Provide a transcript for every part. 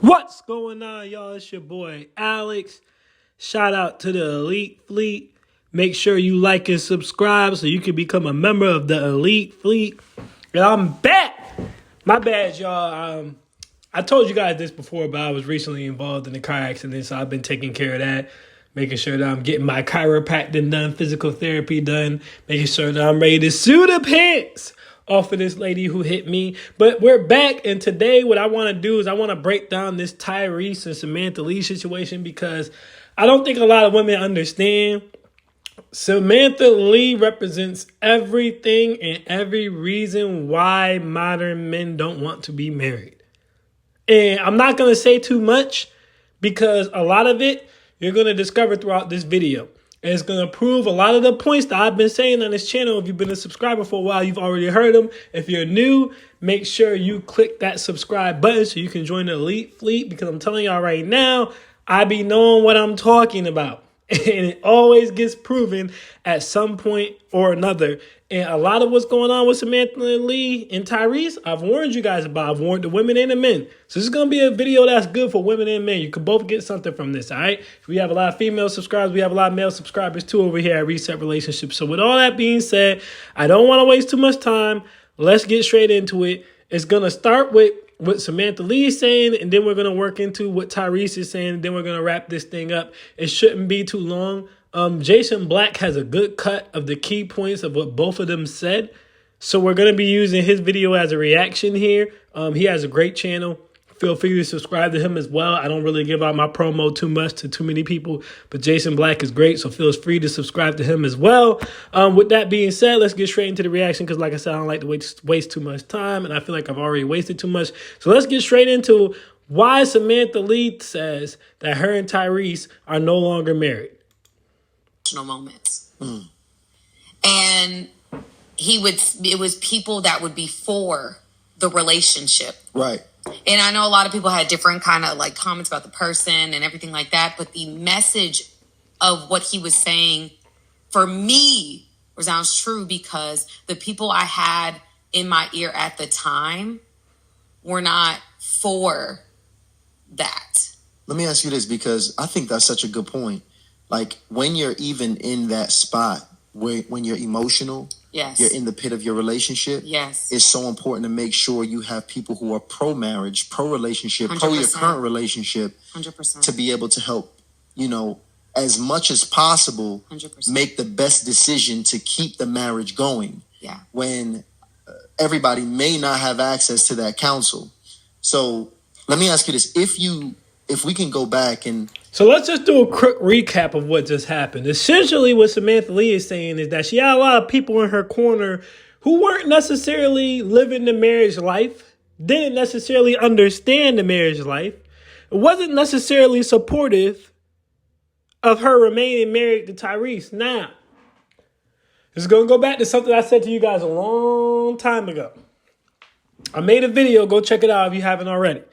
What's going on, y'all? It's your boy, Alex. Shout out to the Elite Fleet. Make sure you like and subscribe so you can become a member of the Elite Fleet. And I'm back. My bad, y'all. I told you guys this before, but I was recently involved in a car accident, so I've been taking care of that. Making sure that I'm getting my chiropractic done, physical therapy done. Making sure that I'm ready to sue the pants off of this lady who hit me. But we're back, and today what I want to do is I want to break down this Tyrese and Samantha Lee situation because I don't think a lot of women understand. Samantha Lee represents everything and every reason why modern men don't want to be married. And I'm not going to say too much because a lot of it you're going to discover throughout this video. And it's going to prove a lot of the points that I've been saying on this channel. If you've been a subscriber for a while, you've already heard them. If you're new, make sure you click that subscribe button so you can join the Elite Fleet, because I'm telling y'all right now, I be knowing what I'm talking about. And it always gets proven at some point or another. And a lot of what's going on with Samantha Lee and Tyrese, I've warned you guys about. I've warned the women and the men. So this is going to be a video that's good for women and men. You can both get something from this, all right? We have a lot of female subscribers. We have a lot of male subscribers, too, over here at Reset Relationships. So with all that being said, I don't want to waste too much time. Let's get straight into it. It's going to start with what Samantha Lee is saying, and then we're going to work into what Tyrese is saying, and then we're going to wrap this thing up. It shouldn't be too long. Jason Black has a good cut of the key points of what both of them said. So we're going to be using his video as a reaction here. He has a great channel. Feel free to subscribe to him as well. I don't really give out my promo too much to too many people, but Jason Black is great, so feel free to subscribe to him as well. With that being said, let's get straight into the reaction because, like I said, I don't like to waste too much time, and I feel like I've already wasted too much. So let's get straight into why Samantha Lee says that her and Tyrese are no longer married. Moments. And it was people that would be for the relationship. Right. And I know a lot of people had different kind of like comments about the person and everything like that, but the message of what he was saying for me resounds true because the people I had in my ear at the time were not for that. Let me ask you this, because I think that's such a good point. Like, when you're even in that spot when you're emotional, yes, you're in the pit of your relationship. Yes, it's so important to make sure you have people who are pro-marriage, pro-relationship, 100%. pro your current relationship, 100%, to be able to help, as much as possible, 100%. make the best decision to keep the marriage going. Yeah. When everybody may not have access to that counsel. So let me ask you this: if we can go back and... So let's just do a quick recap of what just happened. Essentially, what Samantha Lee is saying is that she had a lot of people in her corner who weren't necessarily living the marriage life, didn't necessarily understand the marriage life, wasn't necessarily supportive of her remaining married to Tyrese. Now, this is going to go back to something I said to you guys a long time ago. I made a video. Go check it out if you haven't already.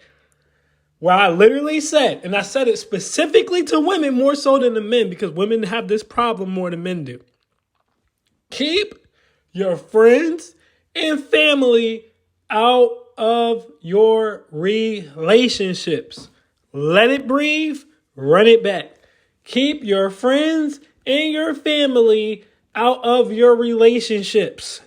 Where I literally said, and I said it specifically to women more so than the men, because women have this problem more than men do. Keep your friends and family out of your relationships. Let it breathe, run it back. Keep your friends and your family out of your relationships.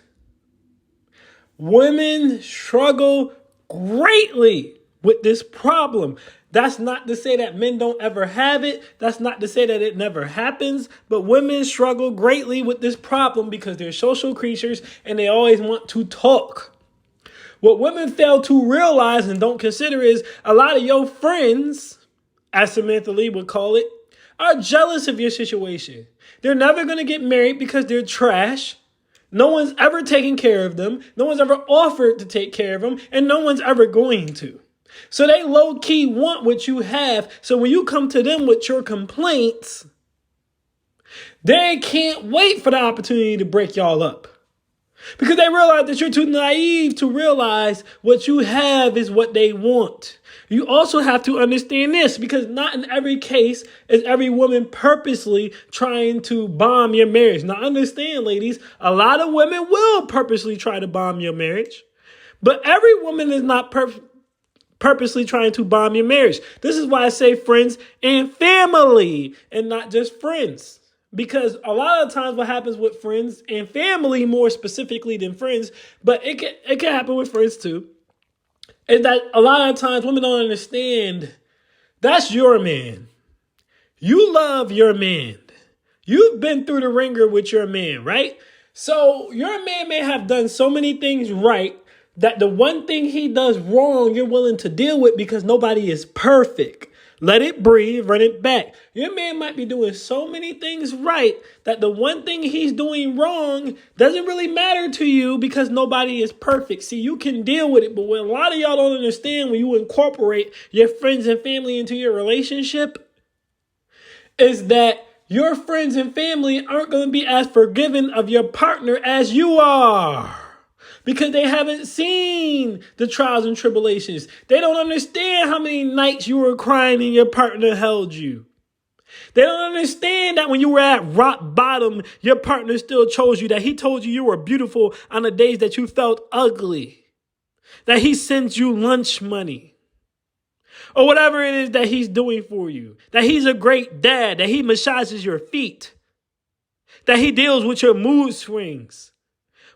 Women struggle greatly with this problem. That's not to say that men don't ever have it. That's not to say that it never happens. But women struggle greatly with this problem because they're social creatures and they always want to talk. What women fail to realize and don't consider is a lot of your friends, as Samantha Lee would call it, are jealous of your situation. They're never going to get married because they're trash. No one's ever taken care of them. No one's ever offered to take care of them. And no one's ever going to. So they low-key want what you have. So when you come to them with your complaints, they can't wait for the opportunity to break y'all up. Because they realize that you're too naive to realize what you have is what they want. You also have to understand this, because not in every case is every woman purposely trying to bomb your marriage. Now understand, ladies, a lot of women will purposely try to bomb your marriage. But every woman is not purposely trying to bomb your marriage. This is why I say friends and family and not just friends. Because a lot of times what happens with friends and family, more specifically than friends, but it can happen with friends too, is that a lot of times women don't understand that's your man. You love your man. You've been through the ringer with your man, right? So your man may have done so many things right that the one thing he does wrong, you're willing to deal with because nobody is perfect. Let it breathe, run it back. Your man might be doing so many things right that the one thing he's doing wrong doesn't really matter to you because nobody is perfect. See, you can deal with it, but what a lot of y'all don't understand when you incorporate your friends and family into your relationship is that your friends and family aren't going to be as forgiving of your partner as you are. Because they haven't seen the trials and tribulations. They don't understand how many nights you were crying and your partner held you. They don't understand that when you were at rock bottom, your partner still chose you, that he told you were beautiful on the days that you felt ugly, that he sends you lunch money, or whatever it is that he's doing for you, that he's a great dad, that he massages your feet, that he deals with your mood swings.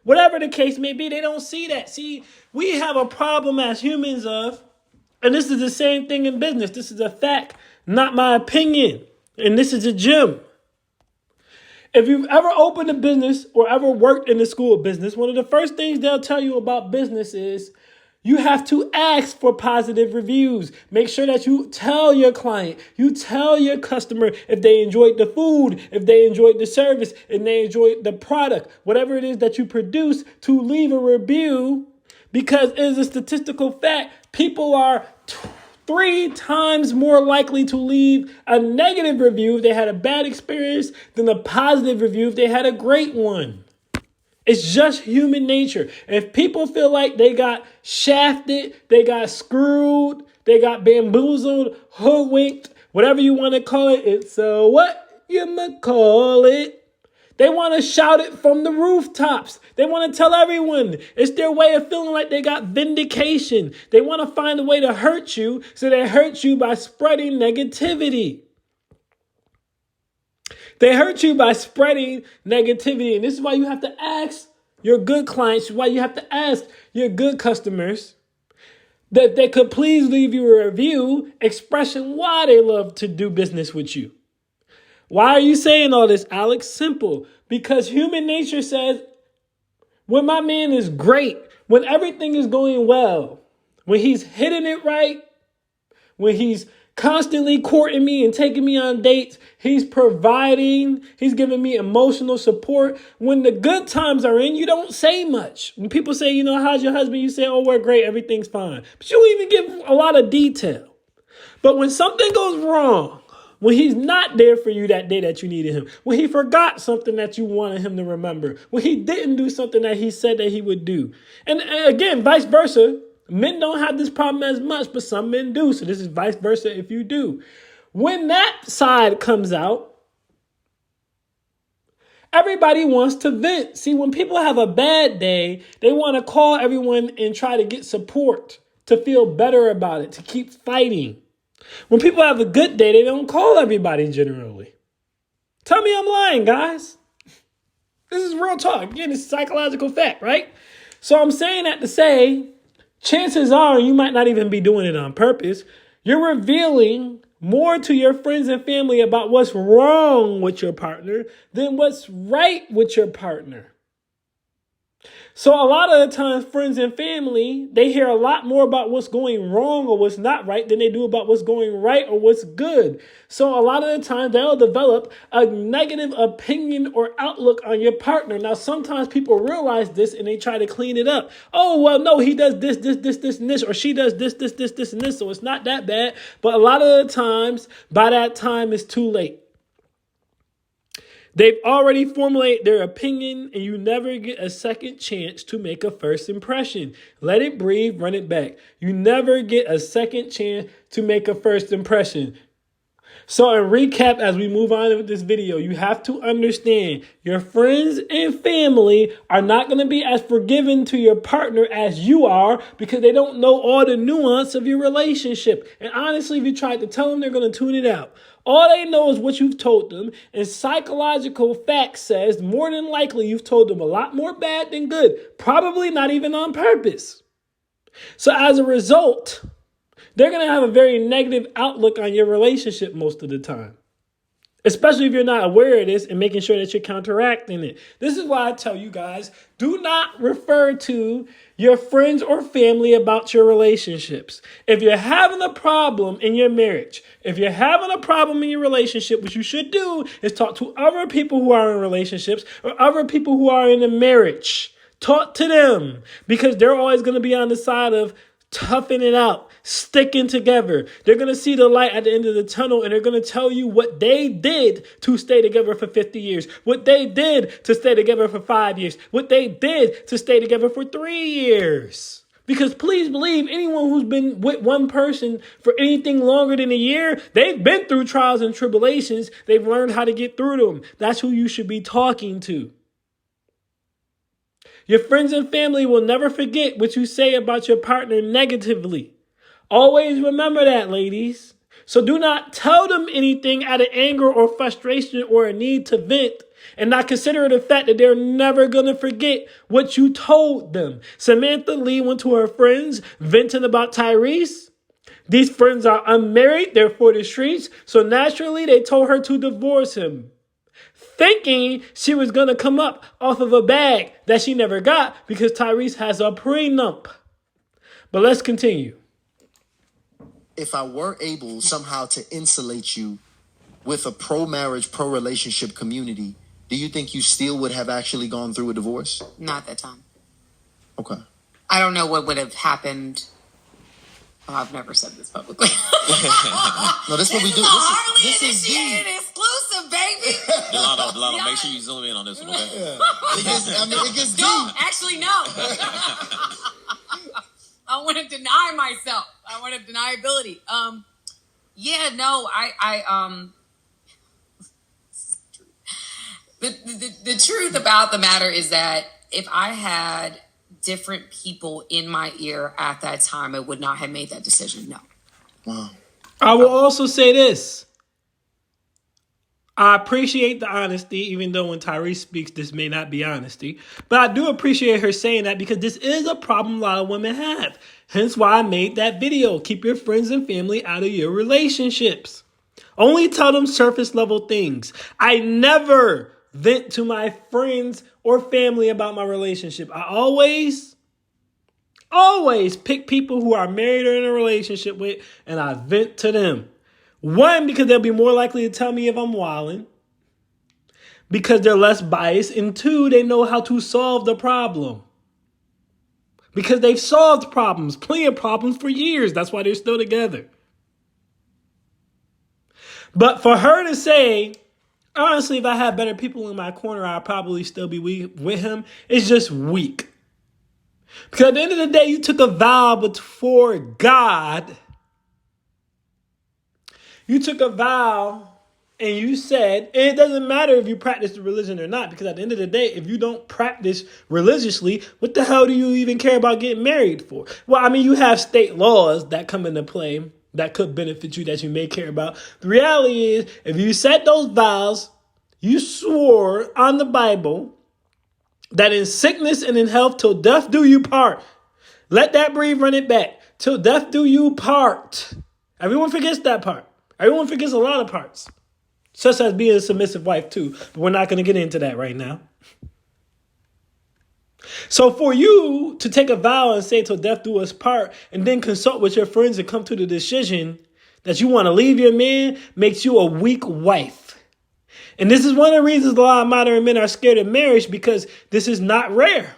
Whatever the case may be, they don't see that. See, we have a problem as humans and this is the same thing in business. This is a fact, not my opinion. And this is a gem. If you've ever opened a business or ever worked in the school of business, one of the first things they'll tell you about business is you have to ask for positive reviews. Make sure that you tell your client, you tell your customer if they enjoyed the food, if they enjoyed the service, if they enjoyed the product, whatever it is that you produce, to leave a review, because it is a statistical fact. People are 3 times more likely to leave a negative review if they had a bad experience than a positive review if they had a great one. It's just human nature. If people feel like they got shafted, they got screwed, they got bamboozled, hoodwinked, whatever you want to call it, it's what you might call it. They want to shout it from the rooftops. They want to tell everyone. It's their way of feeling like they got vindication. They want to find a way to hurt you, so they hurt you by spreading negativity. They hurt you by spreading negativity. And this is why you have to ask your good clients, why you have to ask your good customers that they could please leave you a review expressing why they love to do business with you. Why are you saying all this, Alex? Simple. Because human nature says when my man is great, when everything is going well, when he's hitting it right, when he's constantly courting me and taking me on dates, he's providing, he's giving me emotional support. When the good times are in, you don't say much. When people say, how's your husband? You say, oh, we're great. Everything's fine. But you don't even give a lot of detail. But when something goes wrong, when he's not there for you that day that you needed him, when he forgot something that you wanted him to remember, when he didn't do something that he said that he would do. And again, vice versa. Men don't have this problem as much, but some men do. So this is vice versa if you do. When that side comes out, everybody wants to vent. See, when people have a bad day, they want to call everyone and try to get support, to feel better about it, to keep fighting. When people have a good day, they don't call everybody generally. Tell me I'm lying, guys. This is real talk. Again, it's a psychological fact, right? So I'm saying that to say, chances are you might not even be doing it on purpose. You're revealing more to your friends and family about what's wrong with your partner than what's right with your partner. So a lot of the times, friends and family, they hear a lot more about what's going wrong or what's not right than they do about what's going right or what's good. So a lot of the time, they'll develop a negative opinion or outlook on your partner. Now, sometimes people realize this and they try to clean it up. Oh, well, no, he does this, and this, or she does this, and this. So it's not that bad. But a lot of the times, by that time, it's too late. They've already formulated their opinion, and you never get a second chance to make a first impression. Let it breathe, run it back. You never get a second chance to make a first impression. So in recap, as we move on with this video, you have to understand your friends and family are not going to be as forgiving to your partner as you are because they don't know all the nuance of your relationship. And honestly, if you try to tell them, they're going to tune it out. All they know is what you've told them. And psychological fact says more than likely you've told them a lot more bad than good. Probably not even on purpose. So as a result, they're going to have a very negative outlook on your relationship most of the time. Especially if you're not aware of this and making sure that you're counteracting it. This is why I tell you guys, do not refer to your friends or family about your relationships. If you're having a problem in your marriage, if you're having a problem in your relationship, what you should do is talk to other people who are in relationships or other people who are in a marriage. Talk to them because they're always going to be on the side of toughing it out, sticking together. They're going to see the light at the end of the tunnel and they're going to tell you what they did to stay together for 50 years, what they did to stay together for 5 years, what they did to stay together for 3 years. Because please believe anyone who's been with one person for anything longer than a year, they've been through trials and tribulations. They've learned how to get through them. That's who you should be talking to. Your friends and family will never forget what you say about your partner negatively. Always remember that, ladies. So do not tell them anything out of anger or frustration or a need to vent and not consider the fact that they're never going to forget what you told them. Samantha Lee went to her friends venting about Tyrese. These friends are unmarried. They're for the streets. So naturally, they told her to divorce him, thinking she was going to come up off of a bag that she never got because Tyrese has a prenup. But let's continue. If I were able somehow to insulate you with a pro-marriage, pro-relationship community, do you think you still would have actually gone through a divorce? Not at that time. Okay. I don't know what would have happened. Oh, I've never said this publicly. No, this is what we do. This is exclusive, baby. Delano, make sure you zoom in on this one, okay? Yeah. It gets deep. No, actually, no. I want to deny myself. I want to deniability. The truth about the matter is that if I had different people in my ear at that time, I would not have made that decision. No. Wow. I will also say this. I appreciate the honesty, even though when Tyrese speaks, this may not be honesty. But I do appreciate her saying that because this is a problem a lot of women have. Hence why I made that video. Keep your friends and family out of your relationships. Only tell them surface level things. I never vent to my friends or family about my relationship. I always pick people who are married or in a relationship with, and I vent to them. One, because they'll be more likely to tell me if I'm wilding, because they're less biased. And two, they know how to solve the problem. Because they've solved problems, plenty of problems for years. That's why they're still together. But for her to say, honestly, if I had better people in my corner, I'd probably still be with him, it's just weak. Because at the end of the day, you took a vow before God. You took a vow and you said, and it doesn't matter if you practice the religion or not, because at the end of the day, if you don't practice religiously, what the hell do you even care about getting married for? Well, I mean, you have state laws that come into play that could benefit you, that you may care about. The reality is, if you set those vows, you swore on the Bible that in sickness and in health, till death do you part. Let that breathe, run it back. Till death do you part. Everyone forgets that part. Everyone forgets a lot of parts, such as being a submissive wife too. But we're not going to get into that right now. So for you to take a vow and say till death do us part, and then consult with your friends and come to the decision that you want to leave your man, makes you a weak wife. And this is one of the reasons a lot of modern men are scared of marriage, because this is not rare.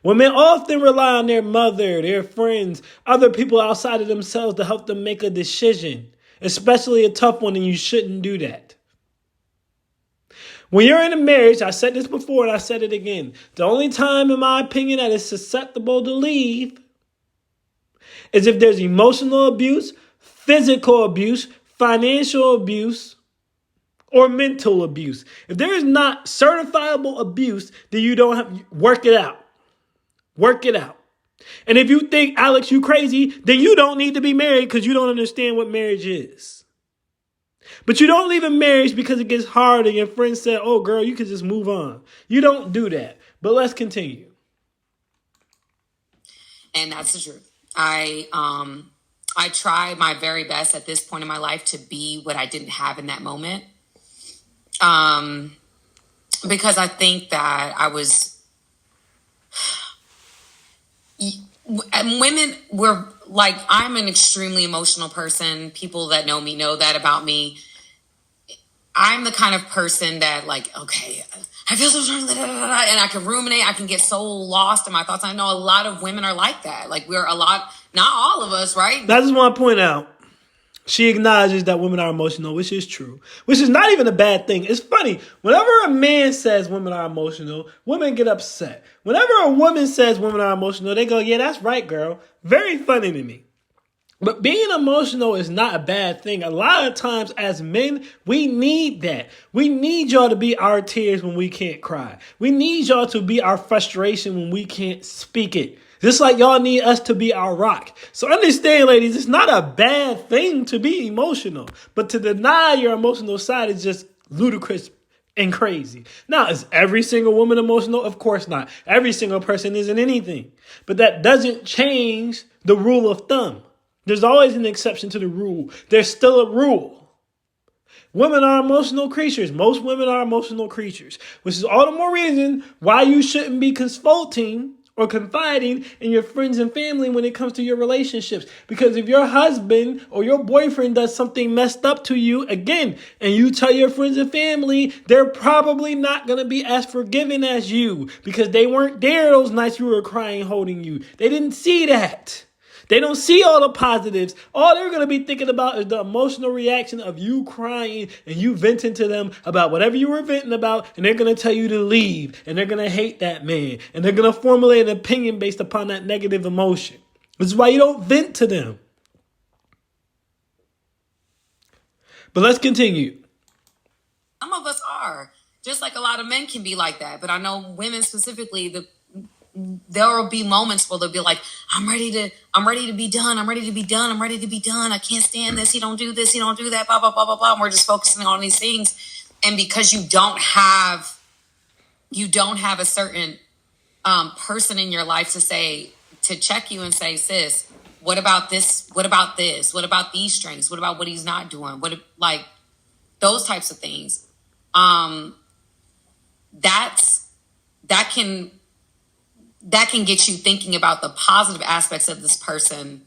Women often rely on their mother, their friends, other people outside of themselves to help them make a decision, especially a tough one, and you shouldn't do that. When you're in a marriage, I said this before and I said it again, the only time, in my opinion, that is susceptible to leave is if there's emotional abuse, physical abuse, financial abuse, or mental abuse. If there is not certifiable abuse, then you don't have, work it out. Work it out. And if you think, Alex, you crazy, then you don't need to be married because you don't understand what marriage is. But you don't leave a marriage because it gets hard and your friends say, oh, girl, you can just move on. You don't do that. But let's continue. And that's the truth. I try my very best at this point in my life to be what I didn't have in that moment. Because I think that I was, and women were like, I'm an extremely emotional person. People that know me know that about me. I'm the kind of person that like, okay, I feel so strong, and I can ruminate. I can get so lost in my thoughts. I know a lot of women are like that. Like we're a lot, not all of us, right? I just want to point out, she acknowledges that women are emotional, which is true, which is not even a bad thing. It's funny. Whenever a man says women are emotional, women get upset. Whenever a woman says women are emotional, they go, yeah, that's right, girl. Very funny to me. But being emotional is not a bad thing. A lot of times as men, we need that. We need y'all to be our tears when we can't cry. We need y'all to be our frustration when we can't speak it. Just like y'all need us to be our rock. So understand, ladies, it's not a bad thing to be emotional. But to deny your emotional side is just ludicrous and crazy. Now, is every single woman emotional? Of course not. Every single person isn't anything. But that doesn't change the rule of thumb. There's always an exception to the rule. There's still a rule. Women are emotional creatures. Most women are emotional creatures, which is all the more reason why you shouldn't be consulting or confiding in your friends and family when it comes to your relationships. Because if your husband or your boyfriend does something messed up to you, again, and you tell your friends and family, they're probably not going to be as forgiving as you because they weren't there those nights you were crying, holding you. They didn't see that. They don't see all the positives. All they're going to be thinking about is the emotional reaction of you crying and you venting to them about whatever you were venting about. And they're going to tell you to leave. And they're going to hate that man. And they're going to formulate an opinion based upon that negative emotion. This is why you don't vent to them. But let's continue. Some of us are. Just like a lot of men can be like that. But I know women specifically, there will be moments where they'll be like, I'm ready to be done. I'm ready to be done. I'm ready to be done. I can't stand this. He don't do this. He don't do that. Blah, blah, blah, blah, blah. And we're just focusing on these things. And because you don't have a certain person in your life to check you and say, sis, what about this? What about this? What about these strengths? What about what he's not doing? Like those types of things. That can get you thinking about the positive aspects of this person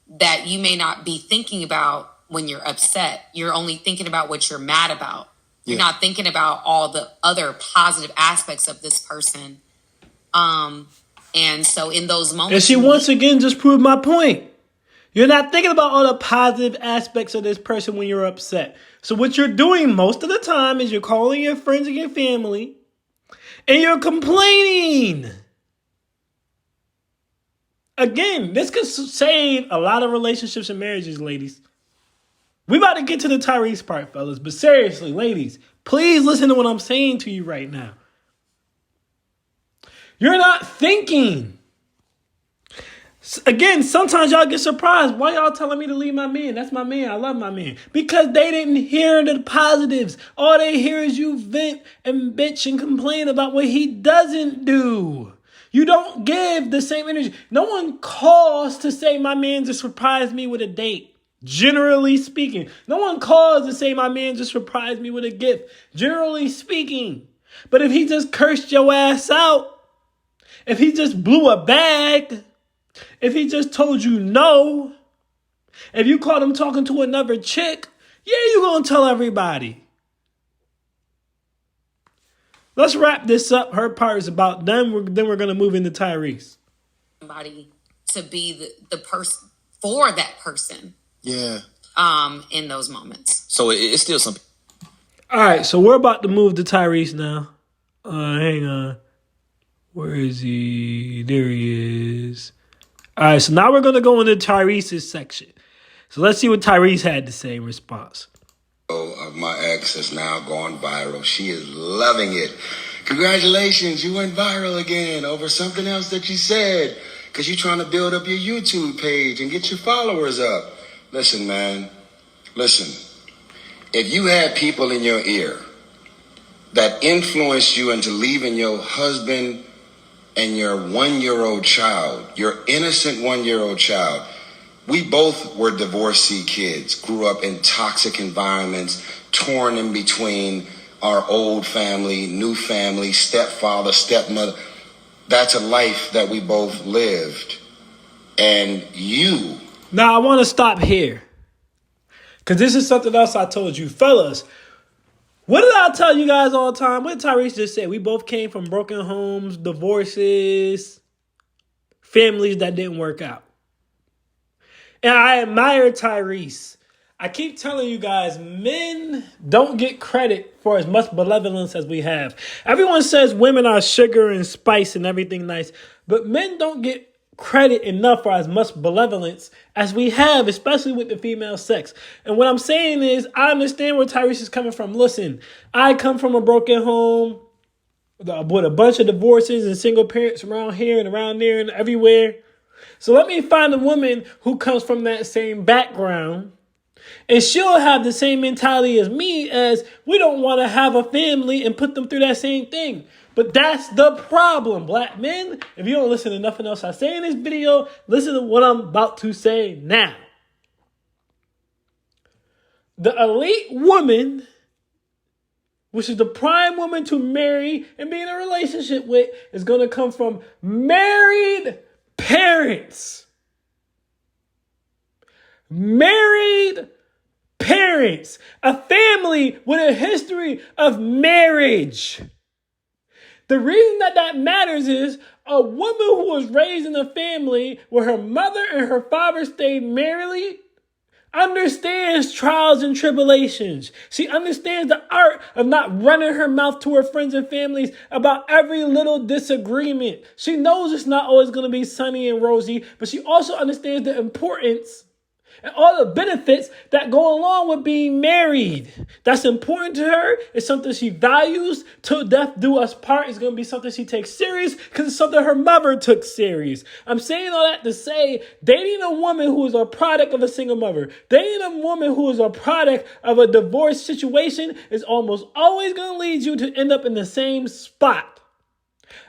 that you may not be thinking about when you're upset. You're only thinking about what you're mad about. You're not thinking about all the other positive aspects of this person. And so in those moments... And she once again just proved my point. You're not thinking about all the positive aspects of this person when you're upset. So what you're doing most of the time is you're calling your friends and your family and you're complaining. Again, this could save a lot of relationships and marriages, ladies. We about to get to the Tyrese part, fellas. But seriously, ladies, please listen to what I'm saying to you right now. You're not thinking. Again, sometimes y'all get surprised. Why y'all telling me to leave my man? That's my man. I love my man. Because they didn't hear the positives. All they hear is you vent and bitch and complain about what he doesn't do. You don't give the same energy. No one calls to say my man just surprised me with a date. Generally speaking. No one calls to say my man just surprised me with a gift. Generally speaking. But if he just cursed your ass out, if he just blew a bag, if he just told you no, if you caught him talking to another chick, yeah, you're going to tell everybody. Let's wrap this up. Her part is about done. Then we're going to move into Tyrese. Somebody to be the person for that person. Yeah. In those moments. So it's still something. All right. So we're about to move to Tyrese now. Hang on. Where is he? There he is. All right. So now we're going to go into Tyrese's section. So let's see what Tyrese had to say in response. Of my ex has now gone viral. She is loving it. Congratulations, you went viral again over something else that you said because you're trying to build up your YouTube page and get your followers up. Listen, man, listen. If you had people in your ear that influenced you into leaving your husband and your 1-year-old child, your innocent 1-year-old child, we both were divorcee kids, grew up in toxic environments, torn in between our old family, new family, stepfather, stepmother. That's a life that we both lived. And you. Now, I want to stop here, because this is something else I told you. Fellas, what did I tell you guys all the time? What did Tyrese just say? We both came from broken homes, divorces, families that didn't work out. And I admire Tyrese. I keep telling you guys, men don't get credit for as much benevolence as we have. Everyone says women are sugar and spice and everything nice, but men don't get credit enough for as much benevolence as we have, especially with the female sex. And what I'm saying is, I understand where Tyrese is coming from. Listen, I come from a broken home with a bunch of divorces and single parents around here and around there and everywhere. So let me find a woman who comes from that same background, and she'll have the same mentality as me, as we don't want to have a family and put them through that same thing. But that's the problem, black men. If you don't listen to nothing else I say in this video, listen to what I'm about to say now. The elite woman, which is the prime woman to marry and be in a relationship with, is going to come from married parents. Married parents. A family with a history of marriage. The reason that matters is a woman who was raised in a family where her mother and her father stayed married understands trials and tribulations. She understands the art of not running her mouth to her friends and families about every little disagreement. She knows it's not always going to be sunny and rosy, but she also understands the importance and all the benefits that go along with being married. That's important to her. It's something she values. Till death do us part. It's going to be something she takes serious because it's something her mother took serious. I'm saying all that to say, dating a woman who is a product of a single mother, dating a woman who is a product of a divorce situation is almost always going to lead you to end up in the same spot.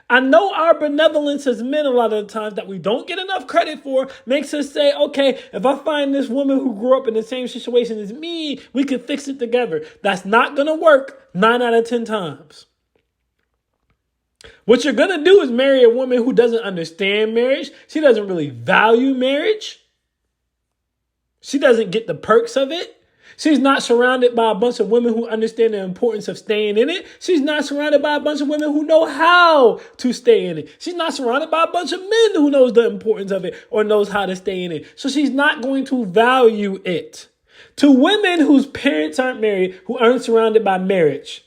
I know our benevolence as men a lot of the times that we don't get enough credit for makes us say, okay, if I find this woman who grew up in the same situation as me, we can fix it together. That's not going to work 9 out of 10 times. What you're going to do is marry a woman who doesn't understand marriage. She doesn't really value marriage. She doesn't get the perks of it. She's not surrounded by a bunch of women who understand the importance of staying in it. She's not surrounded by a bunch of women who know how to stay in it. She's not surrounded by a bunch of men who knows the importance of it or knows how to stay in it. So she's not going to value it. To women whose parents aren't married, who aren't surrounded by marriage,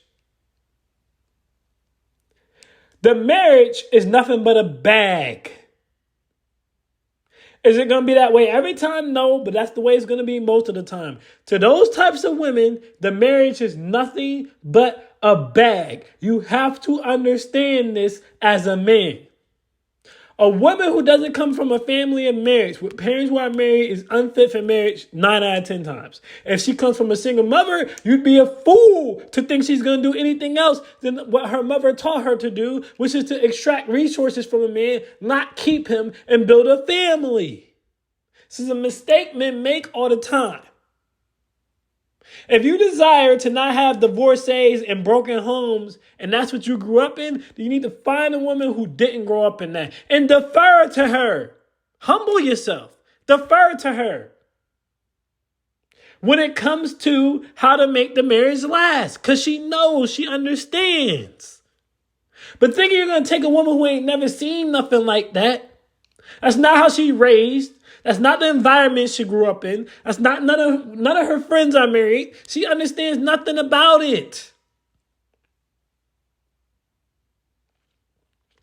the marriage is nothing but a bag. Is it going to be that way every time? No, but that's the way it's going to be most of the time. To those types of women, the marriage is nothing but a bag. You have to understand this as a man. A woman who doesn't come from a family of marriage with parents who are married is unfit for marriage 9 out of 10 times. If she comes from a single mother, you'd be a fool to think she's going to do anything else than what her mother taught her to do, which is to extract resources from a man, not keep him, and build a family. This is a mistake men make all the time. If you desire to not have divorcees and broken homes, and that's what you grew up in, then you need to find a woman who didn't grow up in that and defer to her. Humble yourself. Defer to her when it comes to how to make the marriage last, because she knows, she understands. But thinking you're going to take a woman who ain't never seen nothing like that, that's not how she raised. That's not the environment she grew up in. That's not none of her friends are married. She understands nothing about it.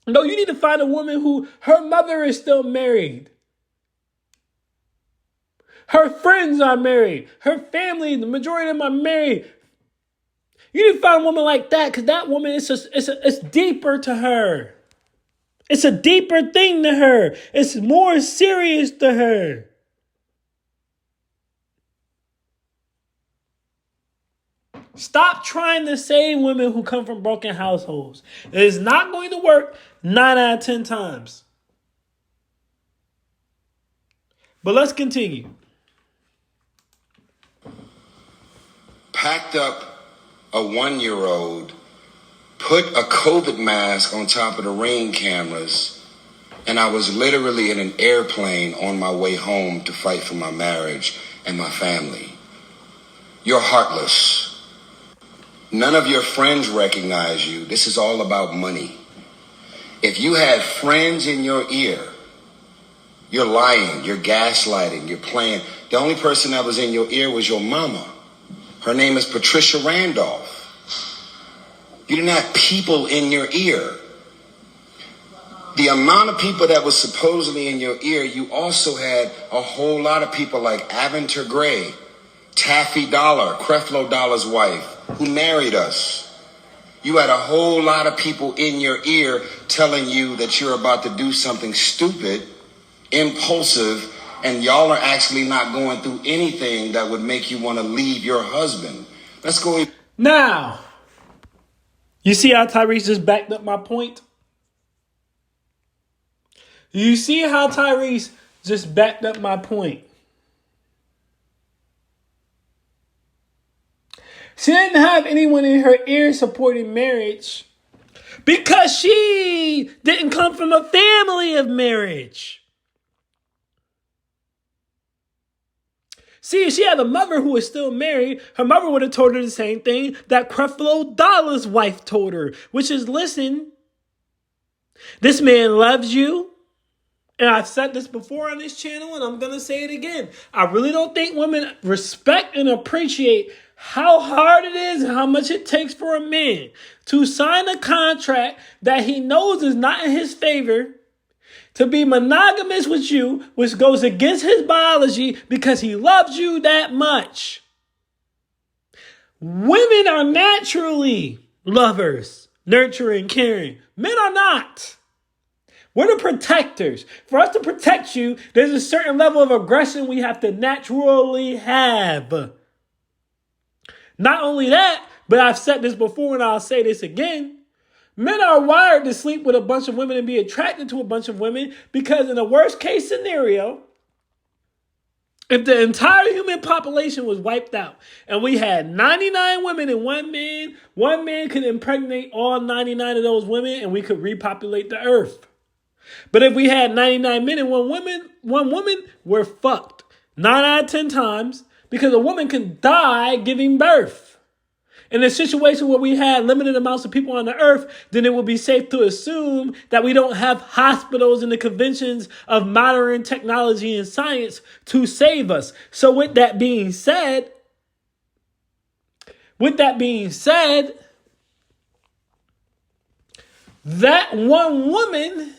No, you need to find a woman who her mother is still married. Her friends are married. Her family, the majority of them are married. You need to find a woman like that because that woman it's deeper to her. It's a deeper thing to her. It's more serious to her. Stop trying to save women who come from broken households. It is not going to work 9 out of 10 times. But let's continue. Packed up a 1-year-old, put a COVID mask on top of the Ring cameras, and I was literally in an airplane on my way home to fight for my marriage and my family. You're heartless. None of your friends recognize you. This is all about money. If you had friends in your ear, you're lying, you're gaslighting, you're playing. The only person that was in your ear was your mama. Her name is Patricia Randolph. You didn't have people in your ear. The amount of people that was supposedly in your ear, you also had a whole lot of people like Aventer Gray, Taffy Dollar, Creflo Dollar's wife, who married us. You had a whole lot of people in your ear telling you that you're about to do something stupid, impulsive, and y'all are actually not going through anything that would make you want to leave your husband. Let's go. Now, you see how Tyrese just backed up my point? You see how Tyrese just backed up my point? She didn't have anyone in her ear supporting marriage because she didn't come from a family of marriage. See, if she had a mother who was still married, her mother would have told her the same thing that Creflo Dollar's wife told her, which is, listen, this man loves you. And I've said this before on this channel, and I'm going to say it again. I really don't think women respect and appreciate how hard it is and how much it takes for a man to sign a contract that he knows is not in his favor, to be monogamous with you, which goes against his biology because he loves you that much. Women are naturally lovers, nurturing, caring. Men are not. We're the protectors. For us to protect you, there's a certain level of aggression we have to naturally have. Not only that, but I've said this before and I'll say this again. Men are wired to sleep with a bunch of women and be attracted to a bunch of women because in the worst case scenario, if the entire human population was wiped out and we had 99 women and one man could impregnate all 99 of those women and we could repopulate the earth. But if we had 99 men and one woman, we're fucked 9 out of 10 times because a woman can die giving birth. In a situation where we had limited amounts of people on the earth, then it would be safe to assume that we don't have hospitals and the conventions of modern technology and science to save us. So with that being said, that one woman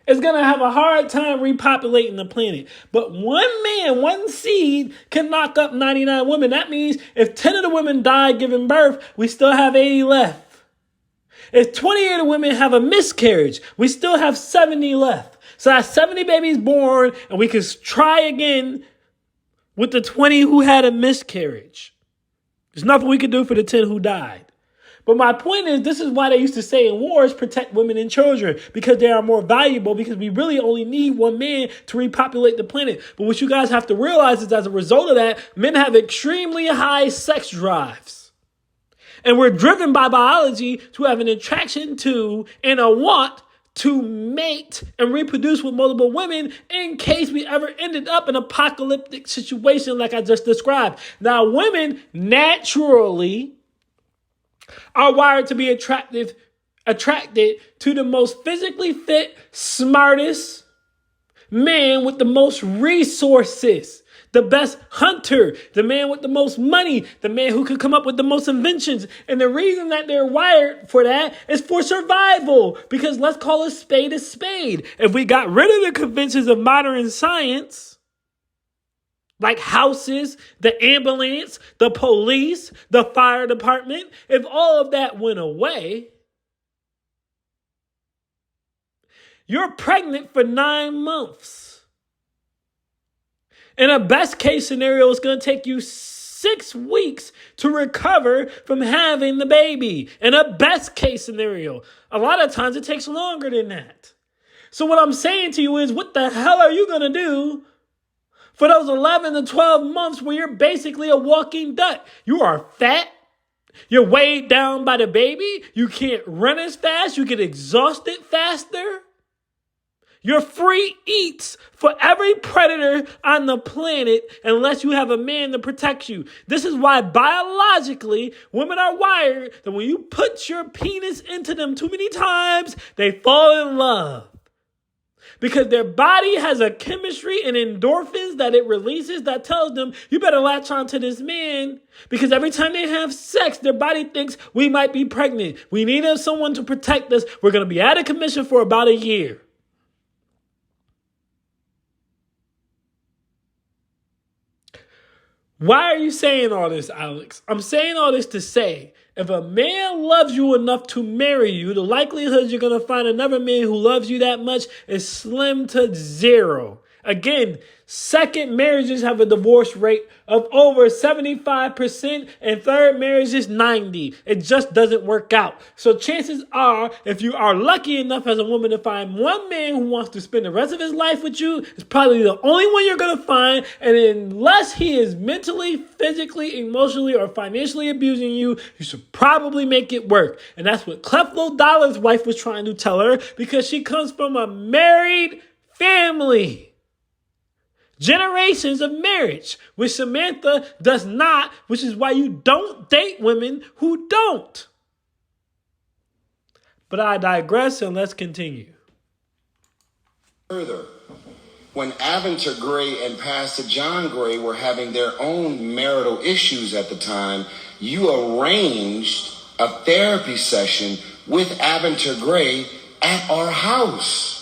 is going to have a hard time repopulating the planet. But one man, one seed can knock up 99 women. That means if 10 of the women die giving birth, we still have 80 left. If 28 of the women have a miscarriage, we still have 70 left. So that's 70 babies born, and we can try again with the 20 who had a miscarriage. There's nothing we can do for the 10 who died. But my point is, this is why they used to say in wars, protect women and children, because they are more valuable, because we really only need one man to repopulate the planet. But what you guys have to realize is as a result of that, men have extremely high sex drives. And we're driven by biology to have an attraction to and a want to mate and reproduce with multiple women in case we ever ended up in an apocalyptic situation like I just described. Now, women naturally are wired to be attracted to the most physically fit, smartest man with the most resources, the best hunter, the man with the most money, the man who could come up with the most inventions. And the reason that they're wired for that is for survival, because let's call a spade. If we got rid of the conventions of modern science, like houses, the ambulance, the police, the fire department, if all of that went away, you're pregnant for 9 months. In a best case scenario, it's going to take you 6 weeks to recover from having the baby. In a best case scenario, a lot of times it takes longer than that. So what I'm saying to you is, what the hell are you going to do for those 11 to 12 months where you're basically a walking duck? You are fat. You're weighed down by the baby. You can't run as fast. You get exhausted faster. You're free eats for every predator on the planet unless you have a man to protect you. This is why biologically women are wired that when you put your penis into them too many times, they fall in love. Because their body has a chemistry and endorphins that it releases that tells them, you better latch on to this man. Because every time they have sex, their body thinks we might be pregnant. We need someone to protect us. We're going to be out of commission for about a year. Why are you saying all this, Alex? I'm saying all this to say, if a man loves you enough to marry you, the likelihood you're going to find another man who loves you that much is slim to zero. Again, second marriages have a divorce rate of over 75%, and third marriages 90%. It just doesn't work out. So chances are, if you are lucky enough as a woman to find one man who wants to spend the rest of his life with you, it's probably the only one you're going to find. And unless he is mentally, physically, emotionally, or financially abusing you, you should probably make it work. And that's what Creflo Dollar's wife was trying to tell her, because she comes from a married family. Generations of marriage, which Samantha does not, which is why you don't date women who don't. But I digress, and let's continue. Further, when Aventer Gray and Pastor John Gray were having their own marital issues at the time, you arranged a therapy session with Aventer Gray at our house.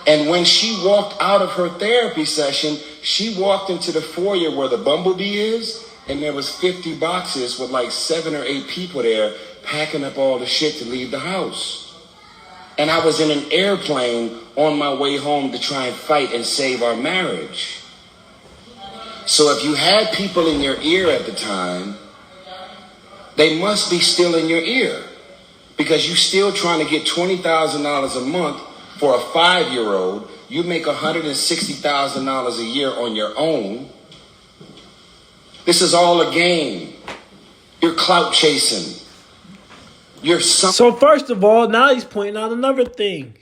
And when she walked out of her therapy session, she walked into the foyer where the bumblebee is, and there was 50 boxes with like 7 or 8 people there packing up all the shit to leave the house. And I was in an airplane on my way home to try and fight and save our marriage. So if you had people in your ear at the time, they must be still in your ear, because you're still trying to get $20,000 a month for a 5-year-old. You make $160,000 a year on your own. This is all a game. You're clout chasing. So first of all, now he's pointing out another thing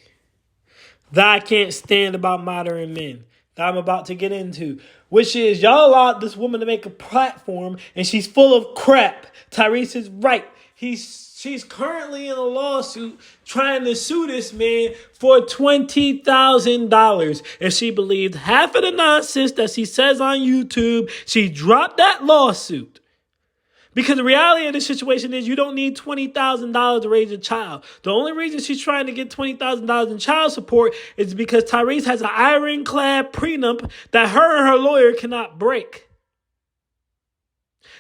that I can't stand about modern men that I'm about to get into, which is y'all allowed this woman to make a platform and she's full of crap. Tyrese is right. She's currently in a lawsuit trying to sue this man for $20,000. If she believed half of the nonsense that she says on YouTube, she dropped that lawsuit. Because the reality of the situation is you don't need $20,000 to raise a child. The only reason she's trying to get $20,000 in child support is because Tyrese has an ironclad prenup that her and her lawyer cannot break.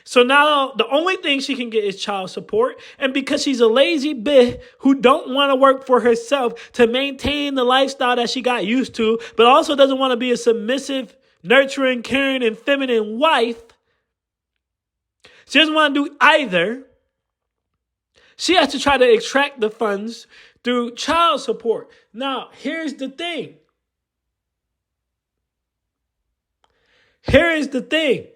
So now the only thing she can get is child support. And because she's a lazy bitch who don't want to work for herself to maintain the lifestyle that she got used to, but also doesn't want to be a submissive, nurturing, caring, and feminine wife, she doesn't want to do either. She has to try to extract the funds through child support. Now, here's the thing. Here is the thing.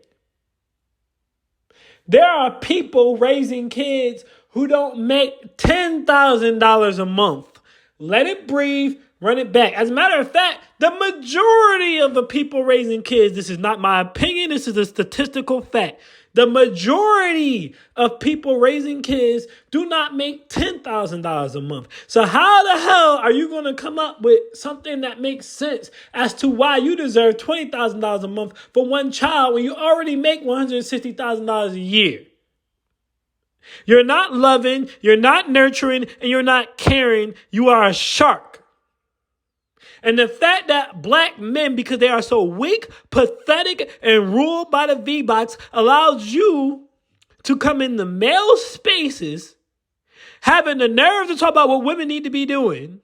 There are people raising kids who don't make $10,000 a month. Let it breathe, run it back. As a matter of fact, the majority of the people raising kids, this is not my opinion, this is a statistical fact. The majority of people raising kids do not make $10,000 a month. So how the hell are you going to come up with something that makes sense as to why you deserve $20,000 a month for one child when you already make $160,000 a year? You're not loving, you're not nurturing, and you're not caring. You are a shark. And the fact that black men, because they are so weak, pathetic, and ruled by the V-Box, allows you to come in the male spaces, having the nerve to talk about what women need to be doing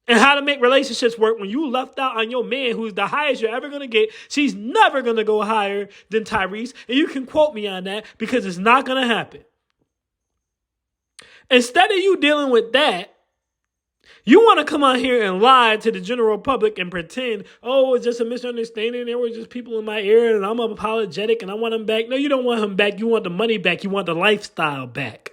and how to make relationships work when you left out on your man who's the highest you're ever going to get. She's never going to go higher than Tyrese. And you can quote me on that because it's not going to happen. Instead of you dealing with that, you want to come out here and lie to the general public and pretend, oh, it's just a misunderstanding. There were just people in my ear and I'm apologetic and I want him back. No, you don't want him back. You want the money back. You want the lifestyle back.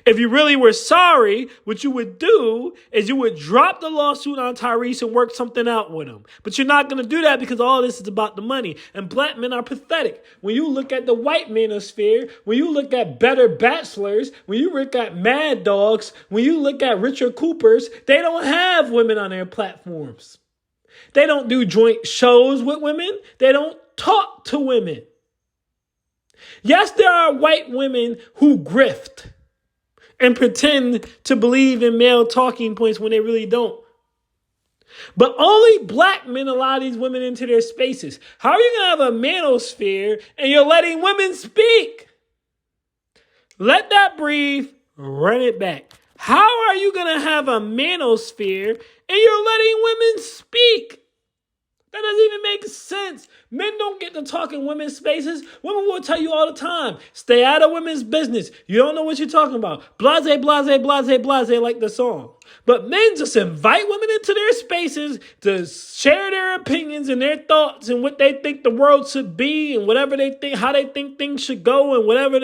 If you really were sorry, what you would do is you would drop the lawsuit on Tyrese and work something out with him. But you're not going to do that because all this is about the money. And black men are pathetic. When you look at the white manosphere, when you look at Better Bachelors, when you look at Mad Dogs, when you look at Richard Coopers, they don't have women on their platforms. They don't do joint shows with women. They don't talk to women. Yes, there are white women who grift and pretend to believe in male talking points when they really don't. But only black men allow these women into their spaces. How are you going to have a manosphere and you're letting women speak? Let that breathe, run it back. How are you going to have a manosphere and you're letting women speak? That doesn't even make sense. Men don't get to talk in women's spaces. Women will tell you all the time, stay out of women's business. You don't know what you're talking about. Blase, blase, blase, blase, like the song. But men just invite women into their spaces to share their opinions and their thoughts and what they think the world should be and whatever they think, how they think things should go and whatever.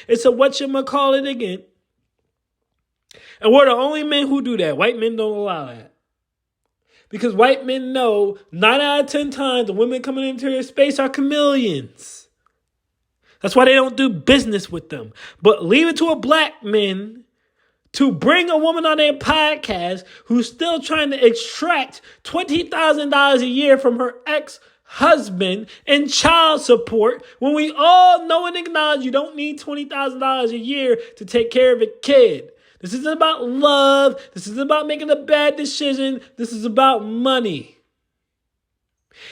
It's a whatchamacallit again. And we're the only men who do that. White men don't allow that. Because white men know 9 out of 10 times the women coming into their space are chameleons. That's why they don't do business with them. But leave it to a black man to bring a woman on their podcast who's still trying to extract $20,000 a year from her ex-husband in child support when we all know and acknowledge you don't need $20,000 a year to take care of a kid. This isn't about love. This isn't about making a bad decision. This is about money.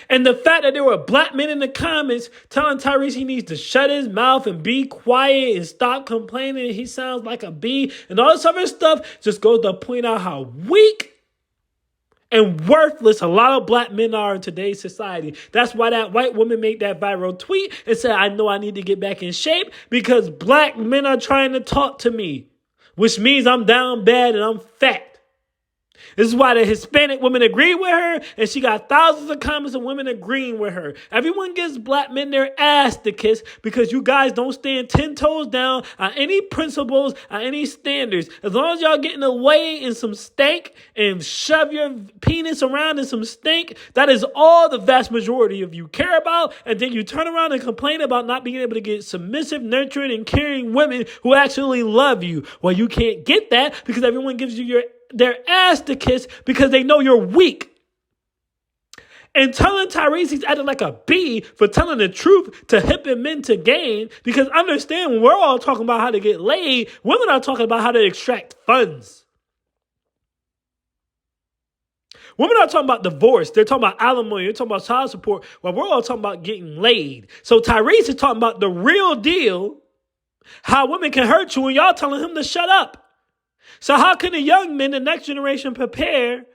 And the fact that there were black men in the comments telling Tyrese he needs to shut his mouth and be quiet and stop complaining. He sounds like a bee and all this other stuff just goes to point out how weak and worthless a lot of black men are in today's society. That's why that white woman made that viral tweet and said, I know I need to get back in shape because black men are trying to talk to me. Which means I'm down bad and I'm fat. This is why the Hispanic women agree with her, and she got thousands of comments of women agreeing with her. Everyone gives black men their ass to kiss because you guys don't stand 10 toes down on any principles, on any standards. As long as y'all get in the way in some stank and shove your penis around in some stink, that is all the vast majority of you care about. And then you turn around and complain about not being able to get submissive, nurturing, and caring women who actually love you. Well, you can't get that because everyone gives you their ass to kiss because they know you're weak. And telling Tyrese he's acting like a bee for telling the truth to hipping men to gain, because understand when we're all talking about how to get laid, women are talking about how to extract funds. Women are talking about divorce. They're talking about alimony. They're talking about child support. While we're all talking about getting laid. So Tyrese is talking about the real deal, how women can hurt you, and y'all telling him to shut up. So how can the young men, the next generation, prepare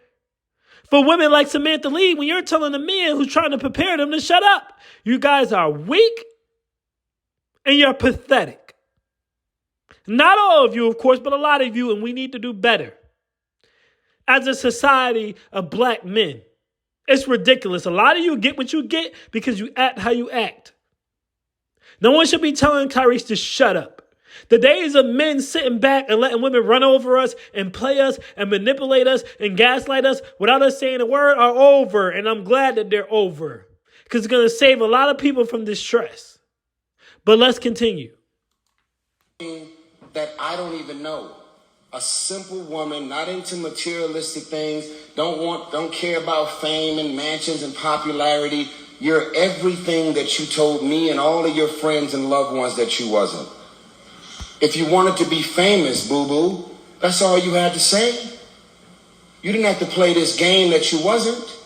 for women like Samantha Lee when you're telling the men who's trying to prepare them to shut up? You guys are weak and you're pathetic. Not all of you, of course, but a lot of you, and we need to do better. As a society of black men, it's ridiculous. A lot of you get what you get because you act how you act. No one should be telling Tyrese to shut up. The days of men sitting back and letting women run over us and play us and manipulate us and gaslight us without us saying a word are over. And I'm glad that they're over because it's going to save a lot of people from distress. But let's continue. That I don't even know. A simple woman, not into materialistic things, don't care about fame and mansions and popularity. You're everything that you told me and all of your friends and loved ones that you wasn't. If you wanted to be famous, boo-boo, that's all you had to say. You didn't have to play this game that you wasn't.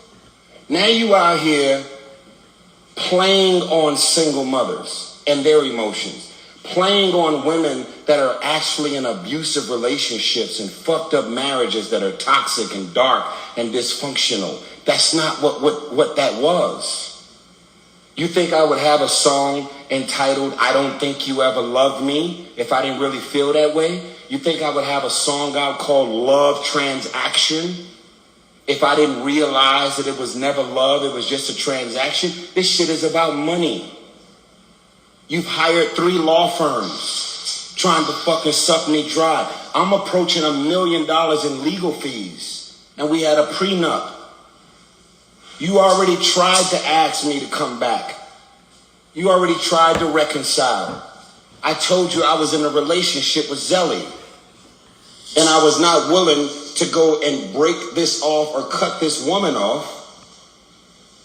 Now you out here playing on single mothers and their emotions, playing on women that are actually in abusive relationships and fucked up marriages that are toxic and dark and dysfunctional. That's not what that was. You think I would have a song entitled I Don't Think You Ever Loved Me if I didn't really feel that way? You think I would have a song out called Love Transaction if I didn't realize that it was never love, it was just a transaction? This shit is about money. You've hired 3 law firms trying to fucking suck me dry. I'm approaching $1 million in legal fees, and we had a prenup. You already tried to ask me to come back. You already tried to reconcile. I told you I was in a relationship with Zelly, and I was not willing to go and break this off or cut this woman off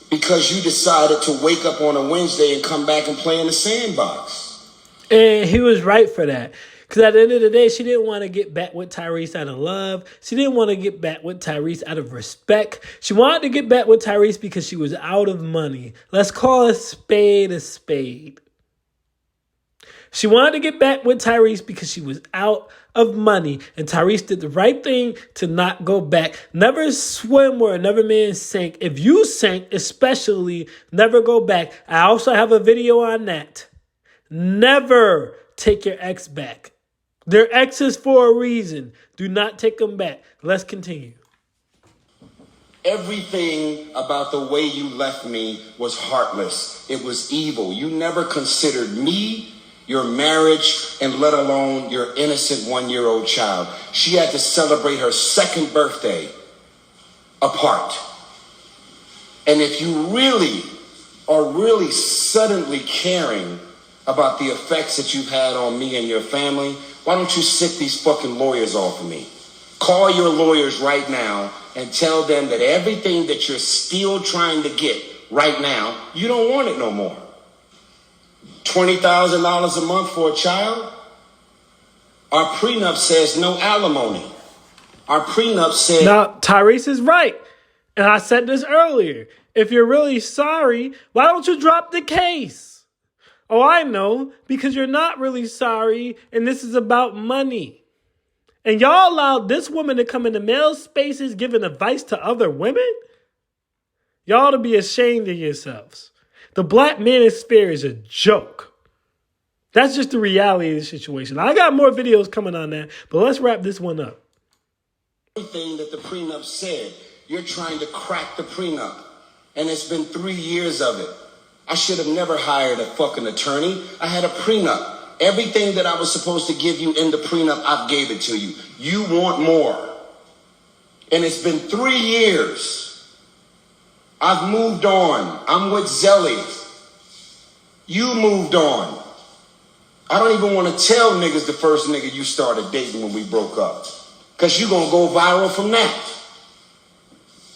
because you decided to wake up on a Wednesday and come back and play in the sandbox. And he was right for that. Because at the end of the day, she didn't want to get back with Tyrese out of love. She didn't want to get back with Tyrese out of respect. She wanted to get back with Tyrese because she was out of money. Let's call a spade a spade. She wanted to get back with Tyrese because she was out of money. And Tyrese did the right thing to not go back. Never swim where another man sank. If you sank, especially, never go back. I also have a video on that. Never take your ex back. They're exes for a reason. Do not take them back. Let's continue. Everything about the way you left me was heartless. It was evil. You never considered me, your marriage, and let alone your innocent 1-year-old child. She had to celebrate her 2nd birthday apart. And if you really are really suddenly caring about the effects that you've had on me and your family, why don't you sit these fucking lawyers off of me? Call your lawyers right now and tell them that everything that you're still trying to get right now, you don't want it no more. $20,000 a month for a child? Our prenup says no alimony. Our prenup says... Now, Tyrese is right. And I said this earlier. If you're really sorry, why don't you drop the case? Oh, I know, because you're not really sorry, and this is about money. And y'all allowed this woman to come into male spaces giving advice to other women? Y'all to be ashamed of yourselves. The black manosphere is a joke. That's just the reality of the situation. I got more videos coming on that, but let's wrap this one up. Everything that the prenup said, you're trying to crack the prenup. And it's been 3 years of it. I should have never hired a fucking attorney. I had a prenup. Everything that I was supposed to give you in the prenup, I've gave it to you. You want more. And it's been 3 years. I've moved on. I'm with Zelly. You moved on. I don't even want to tell niggas the first nigga you started dating when we broke up. Because you going to go viral from that.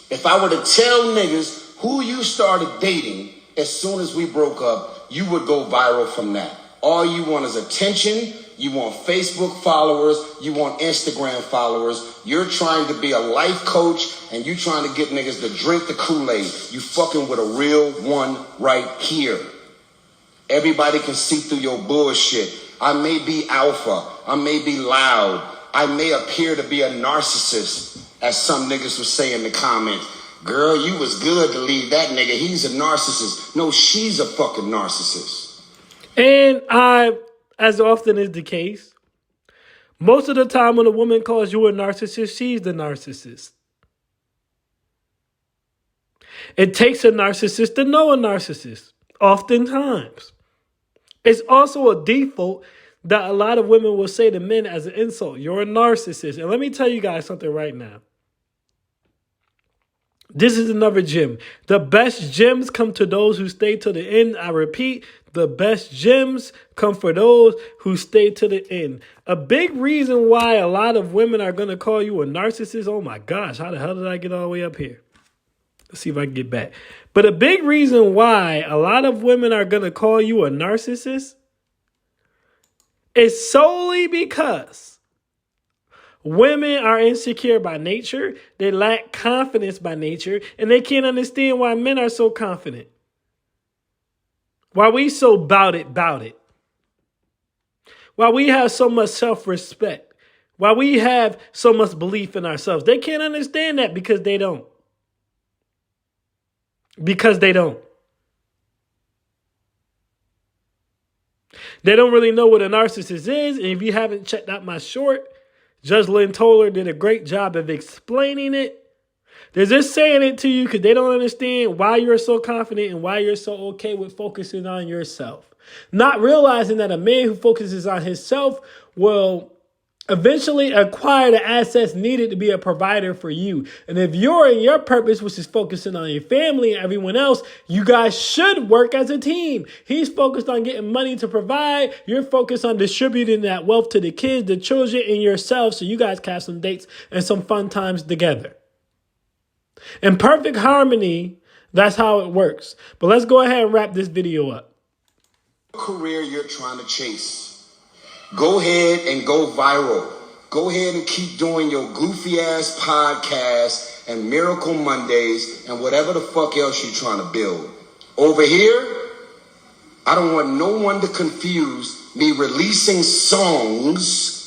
If I were to tell niggas who you started dating as soon as we broke up, you would go viral from that. All you want is attention. You want Facebook followers. You want Instagram followers. You're trying to be a life coach and you trying to get niggas to drink the Kool-Aid. You fucking with a real one right here. Everybody can see through your bullshit. I may be alpha. I may be loud. I may appear to be a narcissist, as some niggas would say in the comments. Girl, you was good to leave that nigga. He's a narcissist. No, she's a fucking narcissist. And as often is the case, most of the time when a woman calls you a narcissist, she's the narcissist. It takes a narcissist to know a narcissist, oftentimes. It's also a default that a lot of women will say to men as an insult. You're a narcissist. And let me tell you guys something right now. This is another gem. The best gems come to those who stay to the end. I repeat, the best gems come for those who stay to the end. A big reason why a lot of women are going to call you a narcissist. Oh my gosh, how the hell did I get all the way up here? Let's see if I can get back. But a big reason why a lot of women are going to call you a narcissist is solely because Women are insecure by nature. They lack confidence by nature. And they can't understand why men are so confident. Why we so bout it. Why we have so much self-respect. Why we have so much belief in ourselves. They can't understand that because they don't. Because they don't. They don't really know what a narcissist is. And if you haven't checked out my short, Judge Lynn Toller did a great job of explaining it. They're just saying it to you because they don't understand why you're so confident and why you're so okay with focusing on yourself. Not realizing that a man who focuses on himself will eventually acquire the assets needed to be a provider for you. And if you're in your purpose, which is focusing on your family and everyone else, you guys should work as a team. He's focused on getting money to provide. You're focused on distributing that wealth to the kids, the children, and yourself so you guys can have some dates and some fun times together. In perfect harmony, that's how it works. But let's go ahead and wrap this video up. Career you're trying to chase. Go ahead and go viral. Go ahead and keep doing your goofy ass podcast and Miracle Mondays and whatever the fuck else you're trying to build. Over here, I don't want no one to confuse me releasing songs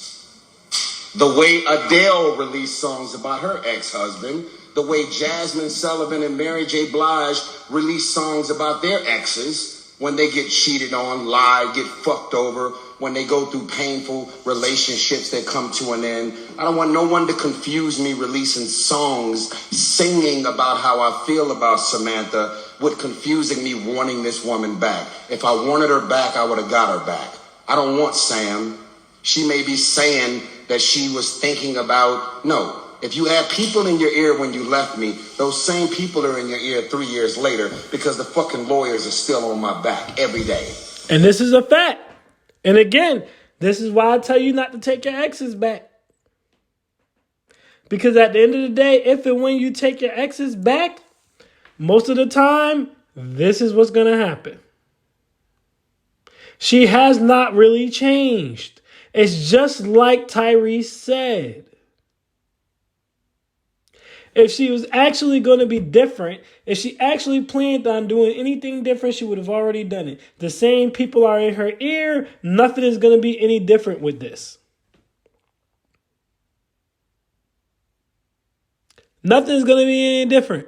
the way Adele released songs about her ex-husband, the way Jasmine Sullivan and Mary J. Blige release songs about their exes when they get cheated on, lied, get fucked over, when they go through painful relationships that come to an end. I don't want no one to confuse me releasing songs, singing about how I feel about Samantha with confusing me wanting this woman back. If I wanted her back, I would have got her back. I don't want Sam. She may be saying that she was thinking about, no. If you had people in your ear when you left me, those same people are in your ear 3 years later because the fucking lawyers are still on my back every day. And this is a fact. And again, this is why I tell you not to take your exes back. Because at the end of the day, if and when you take your exes back, most of the time, this is what's going to happen. She has not really changed. It's just like Tyrese said. If she was actually going to be different, if she actually planned on doing anything different, she would have already done it. The same people are in her ear. Nothing is going to be any different with this. Nothing is going to be any different.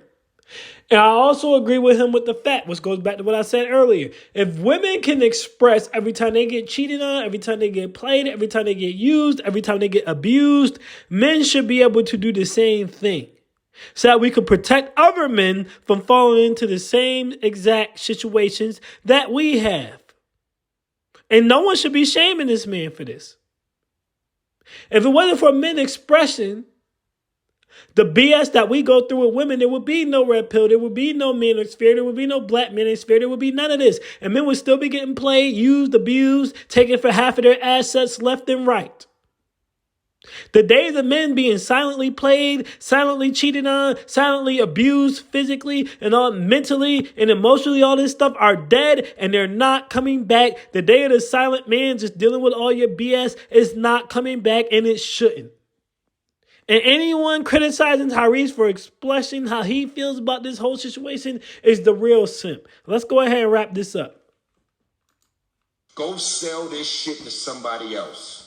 And I also agree with him with the fact, which goes back to what I said earlier. If women can express every time they get cheated on, every time they get played, every time they get used, every time they get abused, men should be able to do the same thing. So that we can protect other men from falling into the same exact situations that we have. And no one should be shaming this man for this. If it wasn't for men expressing the BS that we go through with women, there would be no red pill, there would be no manosphere, there would be no black manosphere, there would be none of this. And men would still be getting played, used, abused, taken for half of their assets left and right. The days of men being silently played, silently cheated on, silently abused physically and all mentally and emotionally, all this stuff are dead and they're not coming back. The day of the silent man just dealing with all your BS is not coming back, and it shouldn't. And anyone criticizing Tyrese for expressing how he feels about this whole situation is the real simp. Let's go ahead and wrap this up. Go sell this shit to somebody else.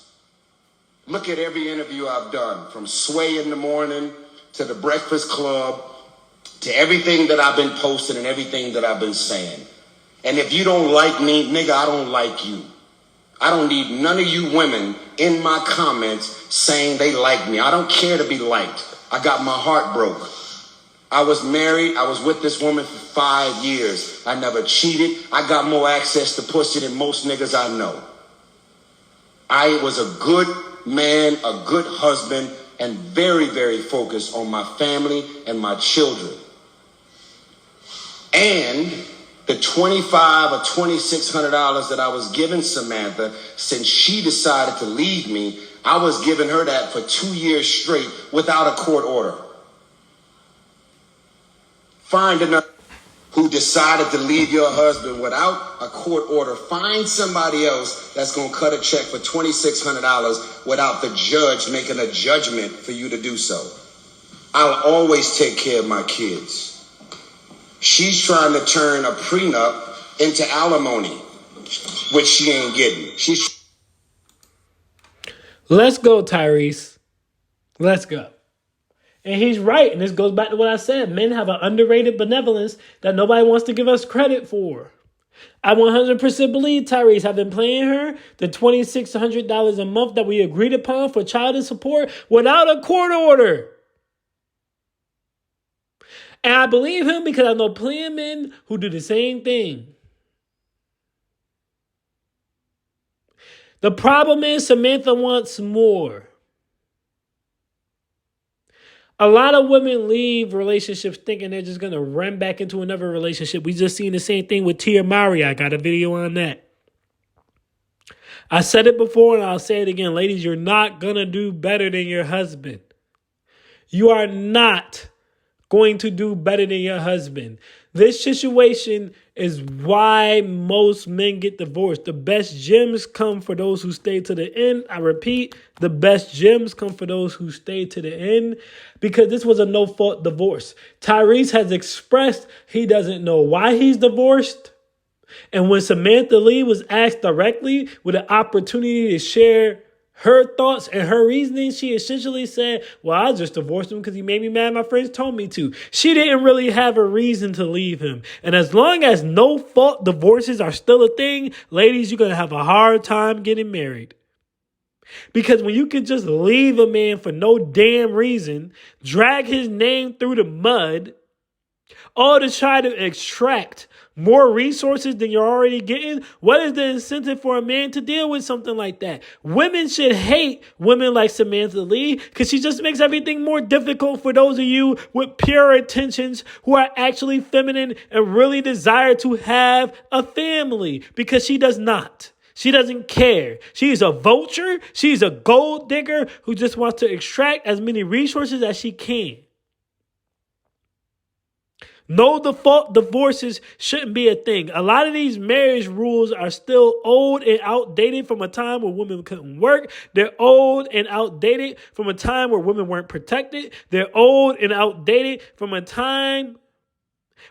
Look at every interview I've done, from Sway in the Morning to the Breakfast Club to everything that I've been posting and everything that I've been saying. And if you don't like me, nigga, I don't like you. I don't need none of you women in my comments saying they like me. I don't care to be liked. I got my heart broke. I was married. I was with this woman for 5 years. I never cheated. I got more access to pussy than most niggas I know. I was a good man, a good husband, and very, very focused on my family and my children. And the $2,500 or $2,600 that I was giving Samantha since she decided to leave me, I was giving her that for 2 years straight without a court order. Find another. who decided to leave your husband without a court order. Find somebody else that's going to cut a check for $2,600 without the judge making a judgment for you to do so. I'll always take care of my kids. She's trying to turn a prenup into alimony, which she ain't getting. Let's go, Tyrese. Let's go. And he's right. And this goes back to what I said. Men have an underrated benevolence that nobody wants to give us credit for. I 100% believe Tyrese have been paying her the $2,600 a month that we agreed upon for child support without a court order. And I believe him because I know plenty of men who do the same thing. The problem is Samantha wants more. A lot of women leave relationships thinking they're just going to run back into another relationship. We just seen the same thing with Tia Mowry. I got a video on that. I said it before and I'll say it again. Ladies, you're not going to do better than your husband. You are not going to do better than your husband. This situation is why most men get divorced. The best gems come for those who stay to the end. I repeat, the best gems come for those who stay to the end because this was a no-fault divorce. Tyrese has expressed he doesn't know why he's divorced. And when Samantha Lee was asked directly with an opportunity to share her thoughts and her reasoning, she essentially said, well, I just divorced him because he made me mad. My friends told me to. She didn't really have a reason to leave him. And as long as no-fault divorces are still a thing, ladies, you're going to have a hard time getting married. Because when you can just leave a man for no damn reason, drag his name through the mud, all to try to extract more resources than you're already getting, what is the incentive for a man to deal with something like that? Women should hate women like Samantha Lee because she just makes everything more difficult for those of you with pure intentions who are actually feminine and really desire to have a family, because she does not. She doesn't care. She's a vulture. She's a gold digger who just wants to extract as many resources as she can. No default divorces shouldn't be a thing. A lot of these marriage rules are still old and outdated from a time where women couldn't work. They're old and outdated from a time where women weren't protected. They're old and outdated from a time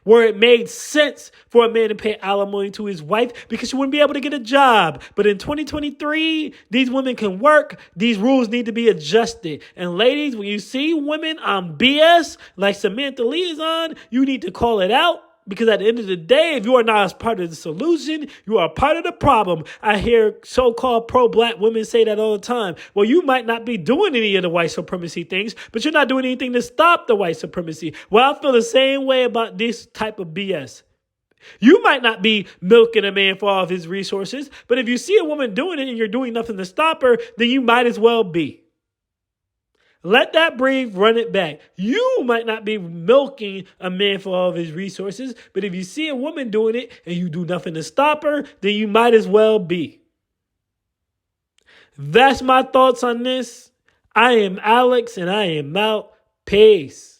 where it made sense for a man to pay alimony to his wife because she wouldn't be able to get a job. But in 2023, these women can work. These rules need to be adjusted. And ladies, when you see women on BS like Samantha Lee is on, you need to call it out. Because at the end of the day, if you are not as part of the solution, you are part of the problem. I hear so-called pro-black women say that all the time. Well, you might not be doing any of the white supremacy things, but you're not doing anything to stop the white supremacy. Well, I feel the same way about this type of BS. You might not be milking a man for all of his resources, but if you see a woman doing it and you're doing nothing to stop her, then you might as well be. Let that breathe, run it back. You might not be milking a man for all of his resources, but if you see a woman doing it and you do nothing to stop her, then you might as well be. That's my thoughts on this. I am Alex and I am out. Peace.